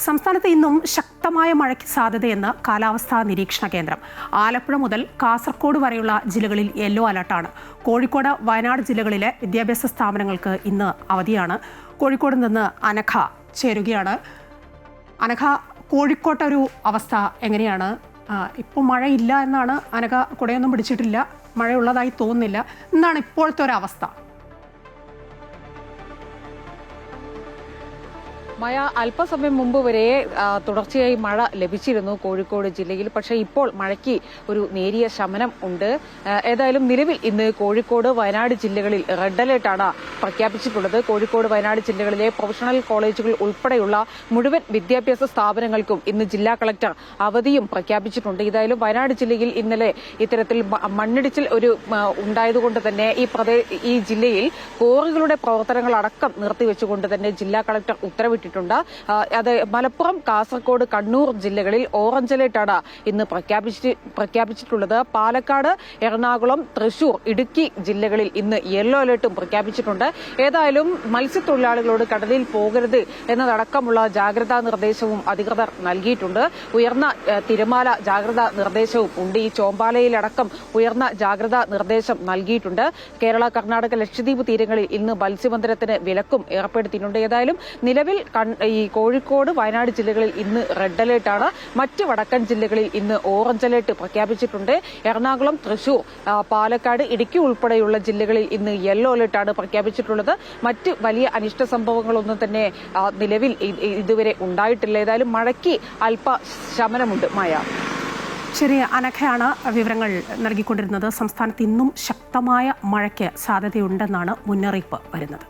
സംസ്ഥാനത്ത് ഇന്നും ശക്തമായ മഴയ്ക്ക് സാധ്യതയെന്ന് കാലാവസ്ഥാ നിരീക്ഷണ കേന്ദ്രം. ആലപ്പുഴ മുതൽ കാസർഗോഡ് വരെയുള്ള ജില്ലകളിൽ യെല്ലോ അലർട്ടാണ്. കോഴിക്കോട്, വയനാട് ജില്ലകളിലെ വിദ്യാഭ്യാസ സ്ഥാപനങ്ങൾക്ക് ഇന്ന് അവധിയാണ്. കോഴിക്കോട് നിന്ന് അനഘ ചേരുകയാണ്. അനഘ, കോഴിക്കോട്ടൊരു അവസ്ഥ എങ്ങനെയാണ്? ഇപ്പോൾ മഴയില്ല എന്നാണ് അനഘ, കുടയൊന്നും പിടിച്ചിട്ടില്ല, മഴയുള്ളതായി തോന്നുന്നില്ല. എന്താണ് ഇപ്പോഴത്തെ ഒരു അവസ്ഥ? മഴ അല്പസമയം മുമ്പ് വരെ തുടർച്ചയായി മഴ ലഭിച്ചിരുന്നു കോഴിക്കോട് ജില്ലയിൽ. പക്ഷേ ഇപ്പോൾ മഴയ്ക്ക് ഒരു നേരിയ ശമനം ഉണ്ട്. ഏതായാലും നിലവിൽ ഇന്ന് കോഴിക്കോട്, വയനാട് ജില്ലകളിൽ റെഡ് അലേർട്ടാണ് പ്രഖ്യാപിച്ചിട്ടുള്ളത്. കോഴിക്കോട്, വയനാട് ജില്ലകളിലെ പ്രൊഫഷണൽ കോളേജുകൾ ഉൾപ്പെടെയുള്ള മുഴുവൻ വിദ്യാഭ്യാസ സ്ഥാപനങ്ങൾക്കും ഇന്ന് ജില്ലാ കളക്ടർ അവധിയും പ്രഖ്യാപിച്ചിട്ടുണ്ട്. ഏതായാലും വയനാട് ജില്ലയിൽ ഇന്നലെ ഇത്തരത്തിൽ മണ്ണിടിച്ചിൽ ഉണ്ടായതുകൊണ്ട് തന്നെ ഈ ജില്ലയിൽ കോറികളുടെ പ്രവർത്തനങ്ങളടക്കം നിർത്തിവെച്ചുകൊണ്ട് തന്നെ ജില്ലാ കളക്ടർ ഉത്തരവിട്ടിട്ടുണ്ട്. അത് മലപ്പുറം, കാസർഗോഡ്, കണ്ണൂർ ജില്ലകളിൽ ഓറഞ്ച് അലേർട്ടാണ് ഇന്ന് പ്രഖ്യാപിച്ചിട്ടുള്ളത്. പാലക്കാട്, എറണാകുളം, തൃശൂർ, ഇടുക്കി ജില്ലകളിൽ ഇന്ന് യെല്ലോ അലേർട്ടും പ്രഖ്യാപിച്ചിട്ടുണ്ട്. ഏതായാലും മത്സ്യത്തൊഴിലാളികളോട് കടലിൽ പോകരുത് എന്നതടക്കമുള്ള ജാഗ്രതാ നിർദ്ദേശവും അധികൃതർ നൽകിയിട്ടുണ്ട്. ഉയർന്ന തിരമാല ജാഗ്രതാ നിർദ്ദേശവും ഉണ്ട്. ഈ ചോമ്പാലയിലടക്കം ഉയർന്ന ജാഗ്രതാ നിർദ്ദേശം നൽകിയിട്ടുണ്ട്. കേരള, കർണാടക, ലക്ഷദ്വീപ് തീരങ്ങളിൽ ഇന്ന് മത്സ്യബന്ധനത്തിന് വിലക്കും ഏർപ്പെടുത്തിയിട്ടുണ്ട്. ഏതായാലും നിലവിൽ ഈ കോഴിക്കോട്, വയനാട് ജില്ലകളിൽ ഇന്ന് റെഡ് അലേർട്ടാണ്. മറ്റ് വടക്കൻ ജില്ലകളിൽ ഇന്ന് ഓറഞ്ച് അലേർട്ട് പ്രഖ്യാപിച്ചിട്ടുണ്ട്. എറണാകുളം, തൃശൂർ, പാലക്കാട്, ഇടുക്കി ഉൾപ്പെടെയുള്ള ജില്ലകളിൽ ഇന്ന് യെല്ലോ അലേർട്ടാണ് പ്രഖ്യാപിച്ചിട്ടുള്ളത്. മറ്റ് വലിയ അനിഷ്ട സംഭവങ്ങളൊന്നും തന്നെ നിലവിൽ ഇതുവരെ ഉണ്ടായിട്ടില്ല. ഏതായാലും മഴയ്ക്ക് അല്പ ശമനമുണ്ട്. മായ ശരി, അനഘയാണ് വിവരങ്ങൾ നൽകിക്കൊണ്ടിരുന്നത്. സംസ്ഥാനത്ത് ഇന്നും ശക്തമായ മഴയ്ക്ക് സാധ്യതയുണ്ടെന്നാണ് മുന്നറിയിപ്പ് വരുന്നത്.